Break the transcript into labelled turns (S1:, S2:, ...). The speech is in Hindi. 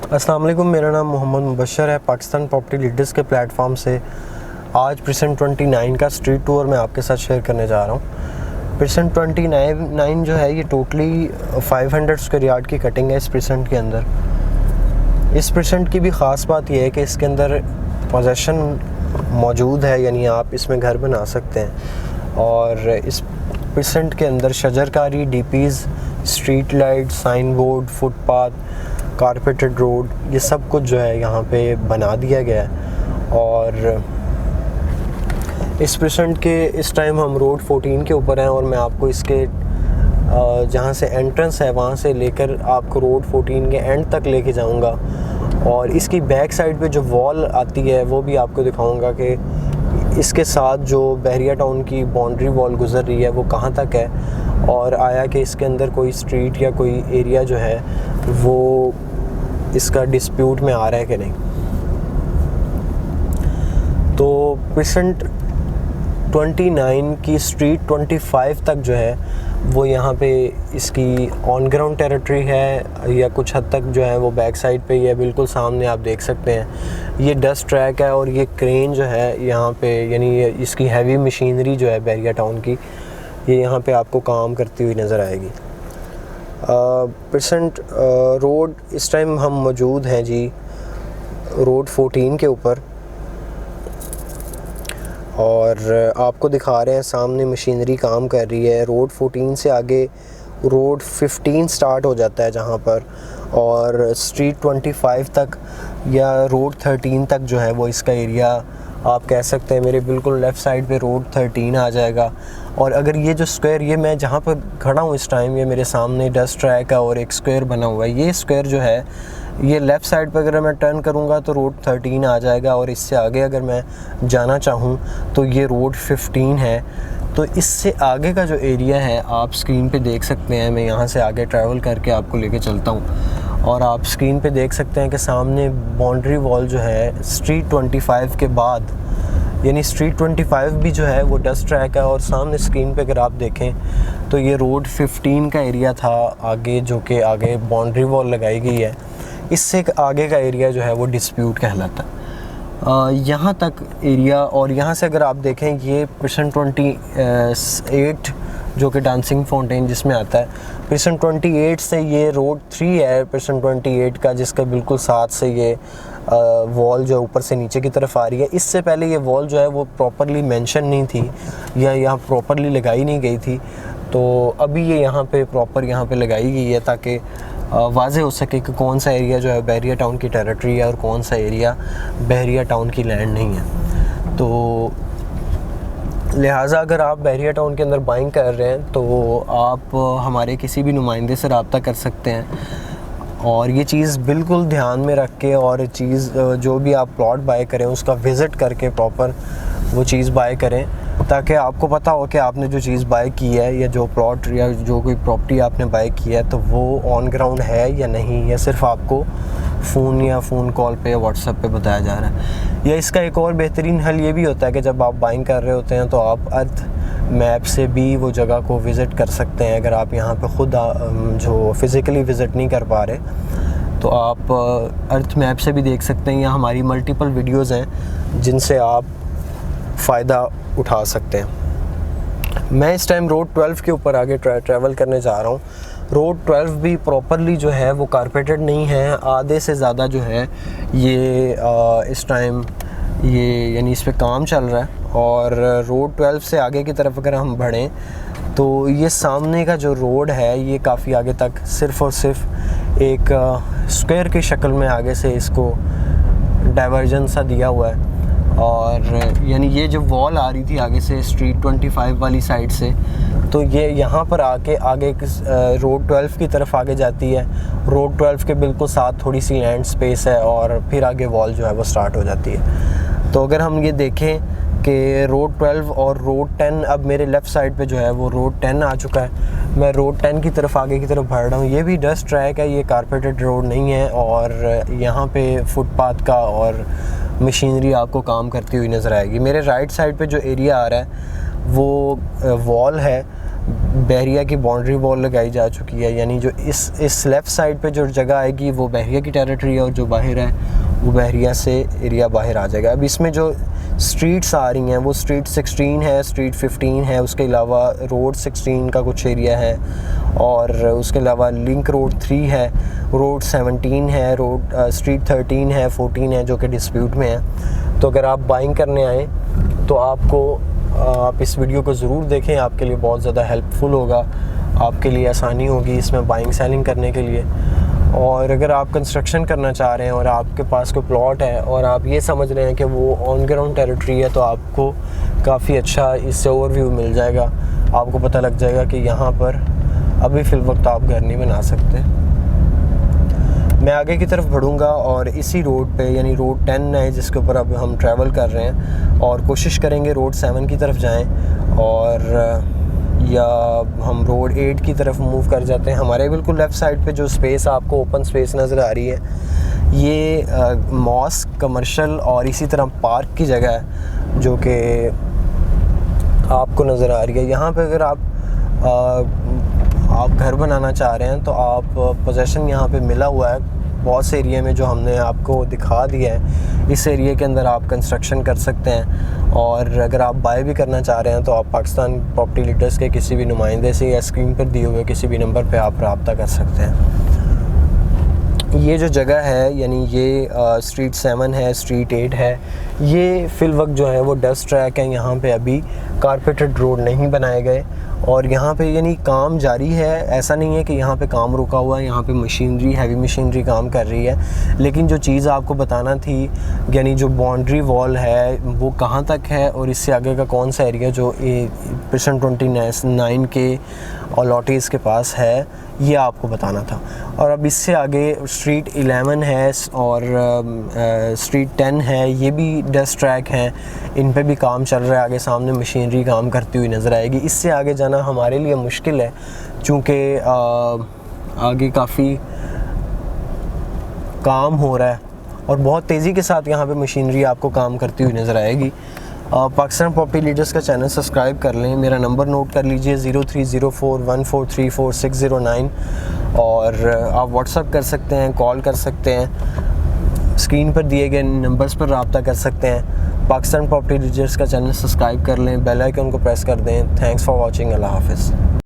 S1: अस्सलाम वालेकुम, मेरा नाम मोहम्मद मुबशर है। पाकिस्तान प्रॉपर्टी लीडर्स के प्लेटफॉर्म से आज परसेंट 29 का स्ट्रीट टूर मैं आपके साथ शेयर करने जा रहा हूँ। परसेंट 29 जो है ये टोटली 500 स्क्वायर यार्ड की कटिंग है इस परसेंट के अंदर। इस परसेंट की भी ख़ास बात यह है कि इसके अंदर पोजेसन मौजूद है, यानी आप इसमें घर बना सकते हैं। और इस परसेंट के अंदर शजरकारी, DPs, street light, sign board, footpath, carpeted road, ये सब कुछ जो है यहाँ पे बना दिया गया है। और इस परसेंट के इस टाइम हम रोड 14 के ऊपर हैं और मैं आपको इसके जहाँ से एंट्रेंस है वहाँ से लेकर आपको रोड 14 के एंड तक लेके जाऊँगा। और इसकी बैक साइड पे जो वॉल आती है वो भी आपको दिखाऊँगा कि इसके साथ जो बहरिया टाउन की बाउंड्री वॉल गुज़र रही है वो कहाँ तक है, और आया कि इसके अंदर कोई स्ट्रीट या कोई एरिया जो है वो इसका डिस्प्यूट में आ रहा है कि नहीं। तो परसेंट 29 की स्ट्रीट 25 तक जो है वो यहाँ पे इसकी ऑन ग्राउंड टेरिटरी है, या कुछ हद तक जो है वो बैक साइड पे ही है। बिल्कुल सामने आप देख सकते हैं ये डस्ट ट्रैक है, और ये क्रेन जो है यहाँ पे, यानी ये इसकी हैवी मशीनरी जो है बहरिया टाउन की, ये यहाँ पे आपको काम करती हुई नज़र आएगी। परसेंट रोड इस टाइम हम मौजूद हैं जी रोड 14 के ऊपर, और आपको दिखा रहे हैं सामने मशीनरी काम कर रही है। रोड 14 से आगे रोड 15 स्टार्ट हो जाता है जहाँ पर, और स्ट्रीट 25 तक या रोड 13 तक जो है वो इसका एरिया आप कह सकते हैं। मेरे बिल्कुल लेफ़्ट साइड पे रोड 13 आ जाएगा। और अगर ये जो स्क्वायर, ये मैं जहाँ पर खड़ा हूँ इस टाइम, ये मेरे सामने डस्ट ट्रैक है और एक स्क्वायर बना हुआ है। ये स्क्वायर जो है ये लेफ़्ट साइड पर अगर मैं टर्न करूँगा तो रोड 13 आ जाएगा, और इससे आगे अगर मैं जाना चाहूँ तो ये रोड 15 है। तो इससे आगे का जो एरिया है आप स्क्रीन पे देख सकते हैं। मैं यहाँ से आगे ट्रैवल करके आपको लेके चलता हूँ, और आप स्क्रीन पे देख सकते हैं कि सामने बाउंड्री वॉल जो है स्ट्रीट 25 के बाद, यानी स्ट्रीट 25 भी जो है वो डस्ट ट्रैक है। और सामने स्क्रीन पे अगर आप देखें तो ये रोड 15 का एरिया था आगे, जो कि आगे बाउंड्री वॉल लगाई गई है। इससे आगे का एरिया जो है वो डिस्प्यूट कहलाता है। यहाँ तक एरिया, और यहाँ से अगर आप देखें ये परसेंट 28 जो कि डांसिंग फाउंटेन जिसमें आता है, परसेंट 28 से ये रोड 3 है परसेंट 28 का, जिसका बिल्कुल साथ से ये वॉल जो ऊपर से नीचे की तरफ आ रही है। इससे पहले ये वॉल जो है वो प्रॉपरली मेंशन नहीं थी, या यहाँ प्रॉपरली लगाई नहीं गई थी। तो अभी ये यहाँ पे प्रॉपर यहाँ पे लगाई गई है ताकि वाज़े हो सके कि कौन सा एरिया जो है बहरिया टाउन की टेरिटरी है और कौन सा एरिया बहरिया टाउन की लैंड नहीं है। तो लिहाजा अगर आप बहरिया टाउन के अंदर बाइंग कर रहे हैं तो आप हमारे किसी भी नुमाइंदे से रब्ता कर सकते हैं, और ये चीज़ बिल्कुल ध्यान में रख के, और चीज़ जो भी आप प्लॉट बाय करें उसका विज़िट करके प्रॉपर वो चीज़ बाय करें, ताकि आपको पता हो कि आपने जो चीज़ बाय की है या जो प्लॉट या जो कोई प्रॉपर्टी आपने बाय की है तो वो ऑन ग्राउंड है या नहीं, या सिर्फ आपको फ़ोन या फ़ोन कॉल पे या व्हाट्सएप पे बताया जा रहा है। या इसका एक और बेहतरीन हल ये भी होता है कि जब आप बाइंग कर रहे होते हैं तो आप अर्थ मैप से भी वो जगह को विज़िट कर सकते हैं। अगर आप यहाँ पे ख़ुद जो फ़िज़िकली विज़िट नहीं कर पा रहे तो आप अर्थ मैप से भी देख सकते हैं, या हमारी मल्टीपल वीडियोज़ हैं जिनसे आप फ़ायदा उठा सकते हैं। मैं इस टाइम रोड 12 के ऊपर आगे ट्रैवल करने जा रहा हूँ। रोड 12 भी प्रॉपरली जो है वो कारपेटेड नहीं है, आधे से ज़्यादा जो है ये इस टाइम ये यानी इस पे काम चल रहा है। और रोड 12 से आगे की तरफ अगर हम बढ़ें तो ये सामने का जो रोड है ये काफ़ी आगे तक सिर्फ़ और सिर्फ एक स्क्वायर की शक्ल में आगे से इसको डाइवर्जन सा दिया हुआ है। और यानी ये जो वॉल आ रही थी आगे से स्ट्रीट 25 वाली साइड से, तो ये यहाँ पर आके आगे रोड 12 की तरफ आगे जाती है। रोड 12 के बिल्कुल साथ थोड़ी सी लैंड स्पेस है, और फिर आगे वॉल जो है वो स्टार्ट हो जाती है। तो अगर हम ये देखें कि रोड 12 और रोड 10, अब मेरे लेफ़्ट साइड पे जो है वो रोड 10 आ चुका है। मैं रोड 10 की तरफ आगे की तरफ बढ़ रहा हूँ। ये भी डस्ट ट्रैक है, ये कारपेटेड रोड नहीं है, और यहाँ पे फुटपाथ का और मशीनरी आपको काम करती हुई नज़र आएगी। मेरे राइट साइड पे जो एरिया आ रहा है वो वॉल है, बहरिया की बाउंड्री वॉल लगाई जा चुकी है, यानी जो इस लेफ़्ट साइड पे जो जगह आएगी वो बहरिया की टेरिटरी है, और जो बाहर है वो बहरिया से एरिया बाहर आ जाएगा। अब इसमें जो स्ट्रीट्स आ रही हैं वो स्ट्रीट 16 है, स्ट्रीट 15 है, उसके अलावा रोड 16 का कुछ एरिया है, और उसके अलावा लिंक रोड 3 है, रोड 17 है, रोड स्ट्रीट 13 है, 14 है जो कि डिस्प्यूट में है। तो अगर आप बाइंग करने आएँ तो आप इस वीडियो को ज़रूर देखें, आपके लिए बहुत ज़्यादा हेल्पफुल होगा, आपके लिए आसानी होगी इसमें बाइंग सेलिंग करने के लिए। और अगर आप कंस्ट्रक्शन करना चाह रहे हैं और आपके पास कोई प्लॉट है और आप ये समझ रहे हैं कि वो ऑन ग्राउंड टेरिटरी है, तो आपको काफ़ी अच्छा इससे ओवरव्यू मिल जाएगा। आपको पता लग जाएगा कि यहाँ पर अभी फ़िल वक्त आप घर नहीं बना सकते। मैं आगे की तरफ बढ़ूँगा और इसी रोड पे, यानी रोड 10 है जिसके ऊपर अब हम ट्रैवल कर रहे हैं, और कोशिश करेंगे रोड 7 की तरफ जाएं, और या हम रोड 8 की तरफ मूव कर जाते हैं। हमारे बिल्कुल लेफ़्ट साइड पे जो स्पेस आपको ओपन स्पेस नज़र आ रही है, ये मॉस्क, कमर्शियल और इसी तरह पार्क की जगह है जो कि आपको नज़र आ रही है। यहाँ पे अगर आप घर बनाना चाह रहे हैं तो आप पोजेसन यहाँ पे मिला हुआ है बहुत से एरिया में जो हमने आपको दिखा दिया है। इस एरिया के अंदर आप कंस्ट्रक्शन कर सकते हैं, और अगर आप बाय भी करना चाह रहे हैं तो आप पाकिस्तान प्रॉपर्टी लीडर्स के किसी भी नुमाइंदे से या स्क्रीन पर दिए हुए किसी भी नंबर पे आप रब्ता कर सकते हैं। ये जो जगह है, यानी ये स्ट्रीट 7 है, स्ट्रीट 8 है, ये फ़िल वक्त जो है वो डस्ट ट्रैक है। यहाँ पे अभी कारपेटेड रोड नहीं बनाए गए, और यहाँ पे यानी काम जारी है। ऐसा नहीं है कि यहाँ पे काम रुका हुआ है, यहाँ पे मशीनरी, हैवी मशीनरी काम कर रही है। लेकिन जो चीज़ आपको बताना थी, यानी जो बाउंड्री वॉल है वो कहाँ तक है और इससे आगे का कौन सा एरिया जो Percent 29 के अलॉटीज़ के पास है, ये आपको बताना था। और अब इससे आगे स्ट्रीट 11 है और स्ट्रीट 10 है, ये भी डस्ट ट्रैक हैं, इन पे भी काम चल रहा है। आगे सामने मशीनरी काम करती हुई नज़र आएगी। इससे आगे जाना हमारे लिए मुश्किल है चूँकि आगे काफ़ी काम हो रहा है और बहुत तेज़ी के साथ यहाँ पे मशीनरी आपको काम करती हुई नज़र आएगी। पाकिस्तान प्रॉपर्टी लीडर्स का चैनल सब्सक्राइब कर लें। मेरा नंबर नोट कर लीजिए 0304143469, और आप व्हाट्सअप कर सकते हैं, कॉल कर सकते हैं, स्क्रीन पर दिए गए नंबर्स पर रब्ता कर सकते हैं। पाकिस्तान प्रॉपर्टी लीडर्स का चैनल सब्सक्राइब कर लें, बेल आइकन को प्रेस कर दें। Thanks for watching. अल्लाह हाफ़िज़।